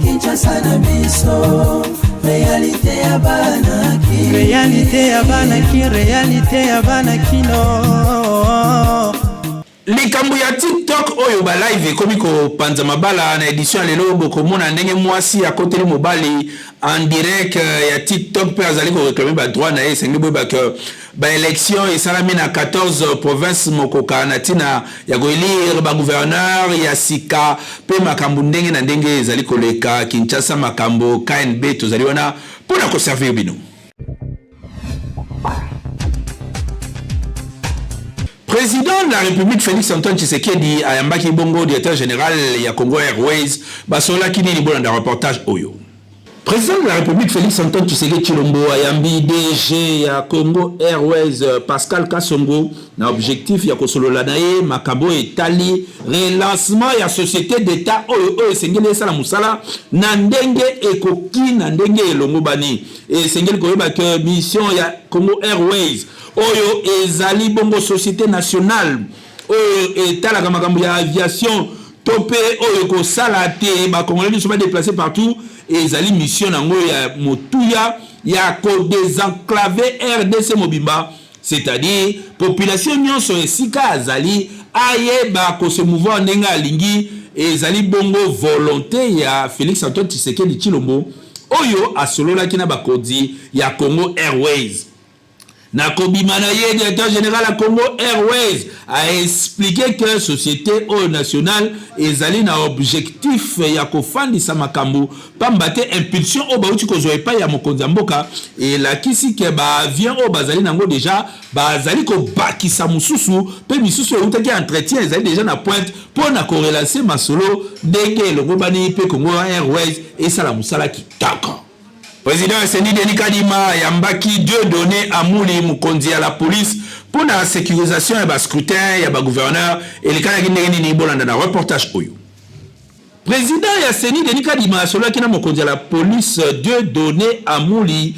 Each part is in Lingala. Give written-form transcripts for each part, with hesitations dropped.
Kinshasa na biso réalité ya banaki réalité ya banakino likambo ya TikTok oyo ba live ekomi ko panza mabala na édition lelo bokomona ndenge mwasi ya koteli mobali en direct ya TikTok pe azali ko réclamer ba droit na esenge boba que ba élection esalami na 14 provinces mokoka na tina ya ko élire ba gouverneur ya sika pe makambo ndenge na ndenge ezali koleka Kinshasa makambo KNB tozali wana pona ko servir bino. Président de la République Félix Antoine Tshisekedi ayambaki bongo directeur général ya Congo Airways basola kini ni bolanda reportage oyo. Président de la République Félix Antoine Tshisekedi Tshilombo ayambi DG ya Congo Airways Pascal Kasongo na objectif ya kosolola na ye makambo etali relancement ya société d'état oyo esengeli esala musala na ndenge ekoki na ndenge elongo bani esengeli koyeba ke mission ya Congo Airways oyo ezali bongo société nationale oyo etalaka makambo ya aviation topé oyo kosala te ba congolais ne sont pas déplacés partout ezali mission nango ya motuya ya ko désenclaver RDC mobimba, c'est-à-dire population nyonso esika azali ayeba ko se mouvoir ndenge alingi ezali bongo volonté ya Félix Antoine Tshisekedi Tshilombo oyo asololaki na bakodi ya Congo Airways. Nakobimana ye directeur général à Congo Airways a expliqué que société nationale ezali na objectif ya kofandisa makambo pambate impulsion o bauti kozwa epa ya mokonzi mboka et la kisi ke ba avion o bazali nango déjà bazali ko bakisa mususu pe misusu eutaki entretien ezali déjà na pointe pour na correlancer masolo ndenge longo bani pe Congo Airways et sala musala kitaka. Président Seni Denis Kadima yambaki Dieu donné à Mouli Mukonzi à la police pour la sécurisation et le scrutin et le gouverneur et les Kanagini ni bolanda na reportage oyo. Président Seni Denis Kadima celui qui n'a Mukonzi à la police Dieu donné à Mouli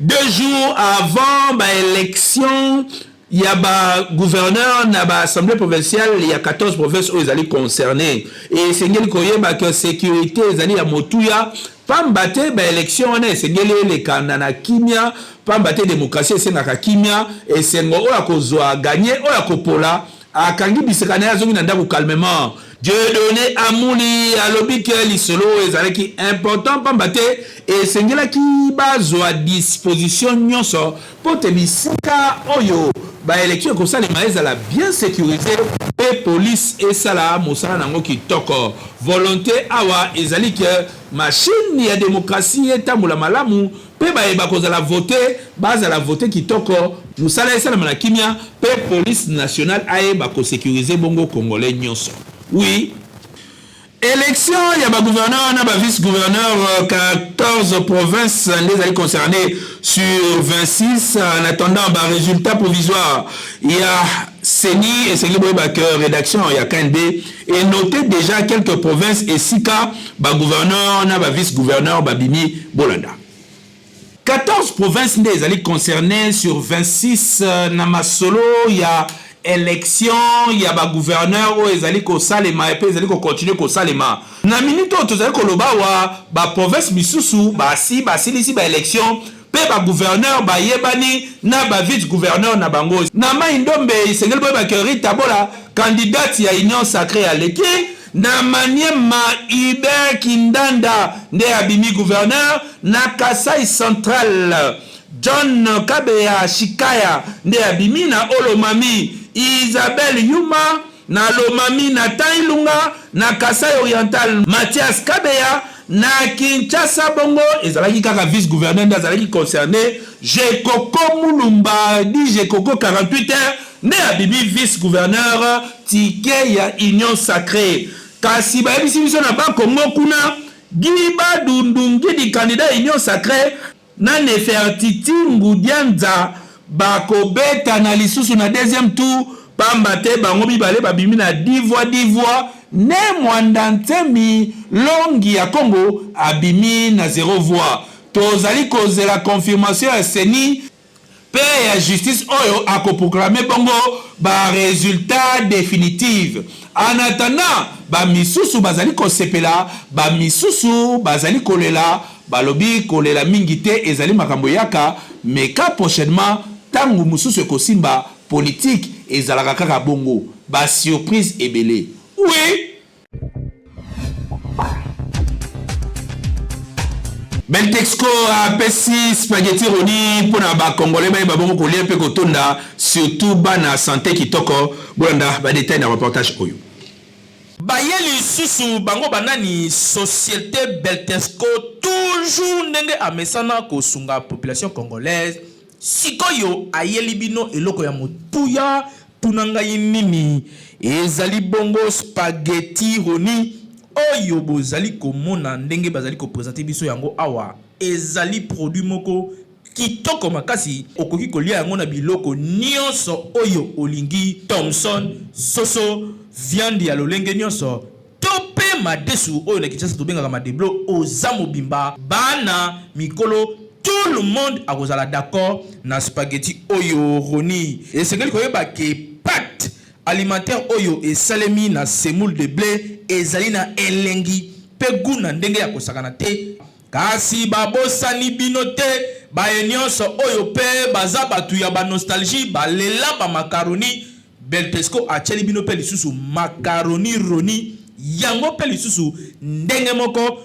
2 jours avant l'élection. Il y a ba gouverneur na ba assemblée provinciale il y a 14 provinces où ils allaient concernés et sengeli koyeba que sécurité ils allaient à motuya pambate ba élection on est sengeli les kanana kimia pambate démocratie c'est na kimia et sengo o akozwa gagner o akopola akangi bisekana azongi na ndaku calmement Dieu donné à Mouli à lobby que l'isolo ezali ki important pambate et sengela ki bazwa disposition nyonso pour te bisika oyo ba élection comme ça les maïs la bien sécurisé et police et sala mosala nango kitoko volonté awa ezali que machine ya démocratie etambola malamu pe ba kozala voter bazala voter kitoko mosala esala na kimia pe police nationale aye ba ko sécuriser bongo congolais nyonso. Oui. Élection, il y a un gouverneur, il y a un vice-gouverneur, 14 provinces, les alliés concernés sur 26, en attendant un résultat provisoire. Il y a Seni et Seni Boybaker, rédaction, il y a KNB, et noté déjà quelques provinces, et 6 cas, gouverneur, il y a un vice-gouverneur, Bimi, Bolanda. 14 provinces, les alliés concernés sur 26, Namasolo, il y a élection ya ba gouverneur o ezali ko salema et pe ezali ko continuer ko salema na minute to ezali ko loba wa ba province misusu ba silisi ba élection pe ba gouverneur ba yebani na ba vice gouverneur na bango na maindombe isengeli ba keri tabola candidate ya union sacrée à l'équipe na Maniema Iber Kindanda nde abimi gouverneur na Kasai central John Kabeya Shikaya nde abimi na Olomami Isabelle Yuma na Lomami na Tailunga na Kasai Oriental Mathias Kabeya na Kinshasa bongo ezalaki kaka vice gouverneur ezalaki concerné Jekoko Mulumba di Jekoko 48 heures ne abibi vice gouverneur tike ya union sacrée kasi ba ebisi biso na ba Kongo kuna Giba Dundungi di candidat union sacrée na Nefertiti Ngudianza bakobeta na lisusu na deuxième tour pambate bango bibale babimi na 10 voix ne mwanda ntemi longi ya Congo abimi na 0 voix tozali kozela confirmation ya Seni paix ya justice oyo akoproclame bongo ba résultat définitif. En attendant, ba misusu bazali kosepela, ba misusu bazali kolela, balobi kolela mingi te ezali makambo yaka, mais ka prochainement tangu mususu ekosimba politique ezalaka kaka bongo, ba surprise ebele. Oui. Beltexco a pesi spaghetti roni pour na ba congolais ba bongo kolia pe kotonda surtout bana santé kitoko bolanda ba détail na reportage oyo. Bayeli susu bango banani société Beltexco toujours ndenge amesana ko sunga population congolaise sikoyo ayeli bino eloko ya motuya tunanga yinini ezali bongo spaghetti roni oyo bozali komona ndenge bazali ko présenter biso yango awa ezali produit moko kitoko makasi okoki kolia yango na biloko nyonso oyo olingi Thomson soso viande ya lolenge nyonso tope madesu oyo na Kinshasa tobengaka madeblo oza mobimba bana mikolo tout le monde akozala d'accord na spaghetti oyo roni esengeli koyeba ke pâte alimentaire oyo esalemi na semoule de blé ezali na elengi pe guna ndenge ya kosakana te kasi babosani bino te baye nyonso oyo pe baza batu ya ba nostalgie balela ba macaroni Beltexco acheli bino pe lisusu macaroni roni yango pe lisusu ndenge moko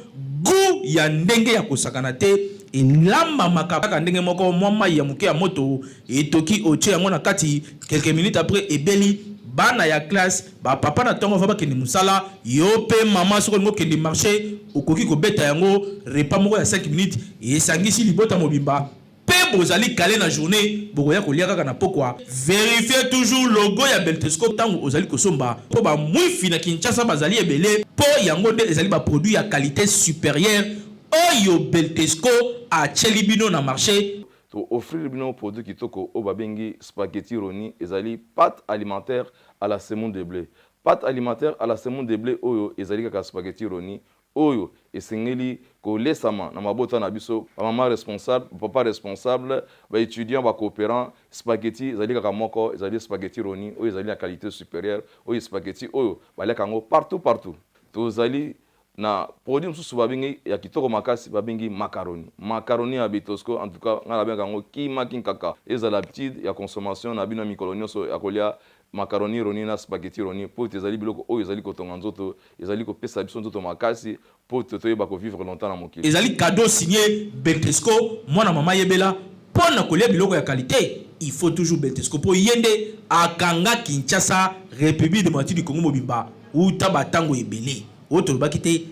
gu ya ndenge ya kosakana te elamba makaka ndenge moko mwa ya muke ya moto etoki oche yango na kati quelques minutes après ebeli bana ya classe ba papa na tongo va kende musala yo pe mama soko ngo kende marché okoki ko beta yango repas moko ya 5 minutes et sangisi libota mobimba pe bozali calé na journée bokoya ko lia kaka na pokwa vérifiez toujours logo ya Beltexco tango ozali kosomba po ba mwifi na Kinshasa bazali ebele po yango de ezali ba produit ya qualité supérieure oyo Beltexco a chelibino na marché to offrir bino produit kitoko o babengi spaghetti roni ezali pâte alimentaire à la semoule de blé. Pâte alimentaire à la semoule de blé oyo ezali kaka spaghetti roni oyo esengeli kolesama na mabota na biso ba mama responsable papa responsable ba étudiant ba coopérant spaghetti ezali kaka moko ezali spaghetti roni oyo ezali na qualité supérieure oyo spaghetti oyo baleka ngo partout tozali na produit mususu babengi ya kitoko makasi babengi macaroni ya Beltexco en tout cas ngala benga ngo kima kinkaka ezala l'habitude ya consommation na bino mikolo nyonso ya kolia macaroni roni na spaghetti roni po ezali biloko oyo ezali kotonga nzoto ezali kopesa biso nzoto makasi po toyeba ko vivre longtemps na mokili ezali cadeau signé Beltexco mwana mama yebela pona kolia biloko ya qualité il faut toujours Beltexco po yende akanga Kinshasa République démocratique du Congo mobimba uta batango ebele autre bakité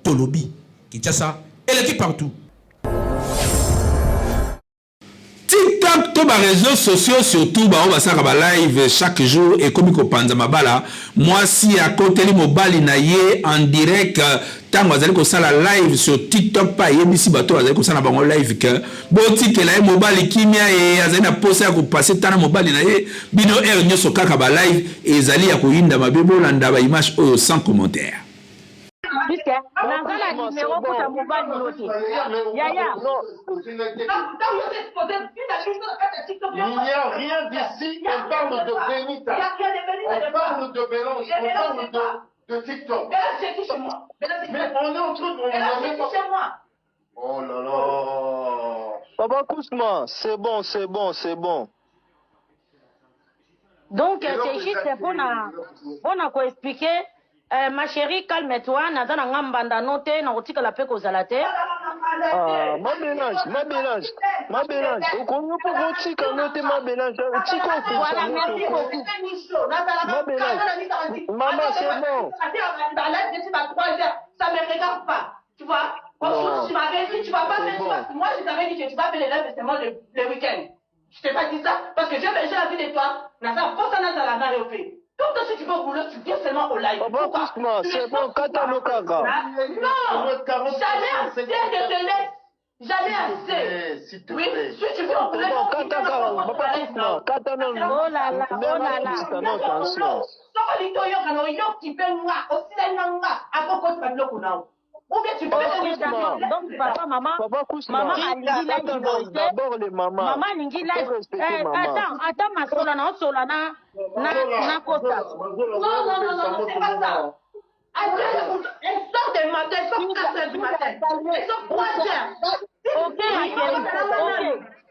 Tolobi Kinshasa et l'équipe partout TikTok to ba réseaux sociaux surtout ba basaka ba live chaque jour et comme ko panza mabala moi si à côté li mobali na ye en direct tango azali ko sala live sur TikTok pa yebisi bato azali ko sala bango live que botike la mobali kimia e azali na poste ya ko passer tana mobali na ye bino nyoso kaka ba live ezali ya ko yinda mabebo landa ba image oyo sans commentaire. Puisque nazala numéro pour ta mobile noté. Yaya. Il n'y a rien d'ici, on parle de Benita. On parle de Bélange, on parle de TikTok. Mais on est en train de... Oh là là. Papa Kousma, c'est bon. Donc c'est juste pour expliquer. Ma chérie, calme-toi. Nada na ngambanda note na otika la peko zalate. Ma mélange. Au Congo pour otika note ma mélange. Otika pour voilà, merci beaucoup. Ma mélange. Maman, c'est bon. Ça me regarde pas. Tu vois? Tu m'avais dit, tu vas pas faire. Moi, je t'avais dit que tu vas faire les lèvres seulement le week-end. Je t'ai pas dit ça parce que j'ai la vie de toi. Nada, pour ça, nada la mare au pays. Donc, si tu veux au boulot, tu viens seulement au live. Pourquoi? C'est bon, Katano Kaka. Non, jamais assez de te laisser. Jamais assez. Oui, si tu veux au boulot. Katano. Oh là là. Soko lito yo kano yo kipe nga, osile nga, apoko tu kabilo kunao. Ou bien tu peux donc papa, maman, maman a d'abord les mamans. Maman Ningila. Attends, ma solana, na costa. Non, c'est pas ça. Elle sort des matins, elle sort 4 heures du matin. Elle sort 3 heures. Ok, ma chérie.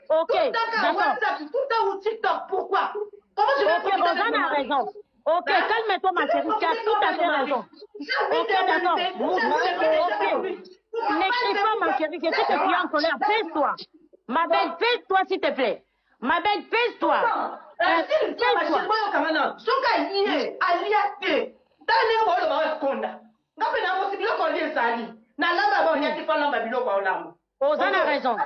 Ok, d'accord. Tout le temps au TikTok, pourquoi? Comment je vais Ok, Rosanne a raison. Ok, calme-toi, ma chérie, tu as tout à fait raison. Ok, d'accord. N'écris pas, ma chérie, que tu es en colère. Pèse-toi. Ma belle, pèse-toi, s'il te plaît. Ma belle, pèse-toi. Pèse-toi. Rosanne a raison.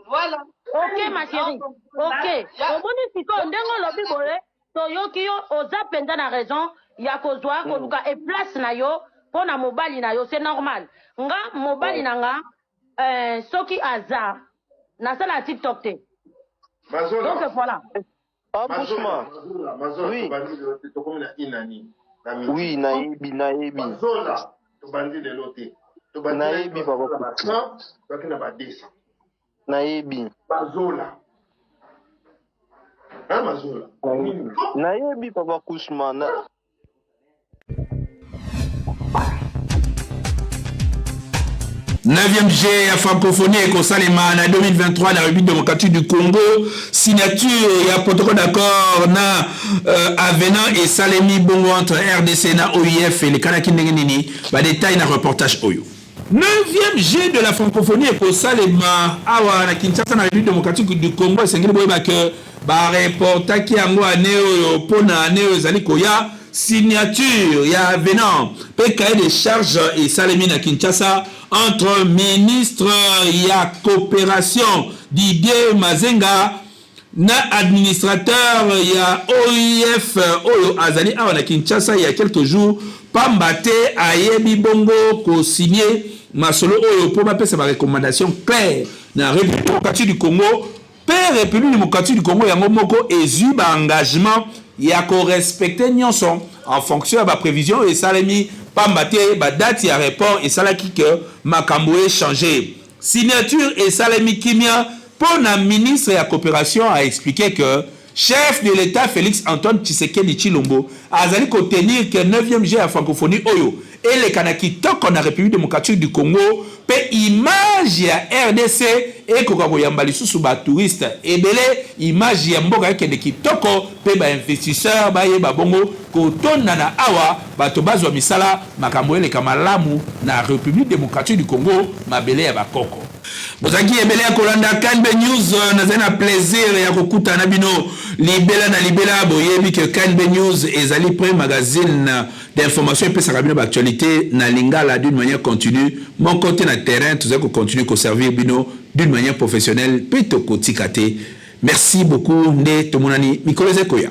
Voilà. Ok, ma chérie. Ok. Omoni siko ndengo lobi boye. Toyoki yo oza penda na raison. Ya kozwa koluka e place na yo pona mobali na yo, c'est normal. Nga mobali na nga soki aza na sala TikTok te. Donc voilà. Oui. Oui, naïbi. Naïbi, papa. Naïbi. Naïbi, papa Kousman. 9e G à francophonie et Kosalema en 2023 dans la République démocratique du Congo. Signature et un protocole d'accord na avenant et Salemi Bongo entre RDC na OIF et les Kanaki Nengenini. Ba détail na reportage Oyo. 9e G de la francophonie et Kosalema awa na Kinshasa na République démocratique du Congo. Sengeli boyeba que ba reportage ki yango aneo pona aneo ezali koya signature ya avenant pe cahier de charges et Salemi na Kinshasa entre ministre ya coopération Didier Mazenga na administrateur ya OIF Oyo Azali awa na Kinshasa il y a quelques jours Pambate ayebi bongo ko signé masolo Oyo pour mapesa ba recommandation claire na République démocratique du Congo pe République démocratique du Congo yango moko ezu ba engagement ya ko respecter nyonso en fonction de la prévision et Salemi Pambate ba date ya report et salaki que makambo est changé. Signature et Salemi Kimia pour la ministre de la coopération a expliqué que chef de l'État Félix Antoine Tshisekedi Chilombo a zali ko tenir que 9e G à francophonie Oyo et les Kanaki tok en République démocratique du Congo pe image ya RDC et kokako yamba lisusu ba touriste ebele image ya mboka yake de kitoko pe ba investisseur ba ye ba bongo kotonda na awa bato bazwa misala makambo ele kamalamu na République démocratique du Congo mabele ya bakoko. Bozaki ebele ya kolanda Kanbe News na plaisir ya kokuta na bino libela boyebi que Kanbe News ezali premier magazine d'information et pesaka bino d'actualité na lingala d'une manière continue. Mon côté na terrain tout ça continue ko servir bino d'une manière professionnelle peto kotikate. Merci beaucoup ne tomonani Mikolo Zekoya.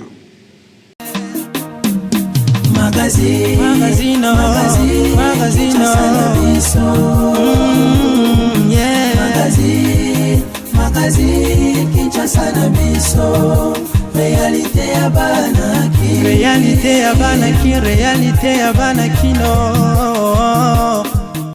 Magazine Kinshasa na biso réalité ya bana kino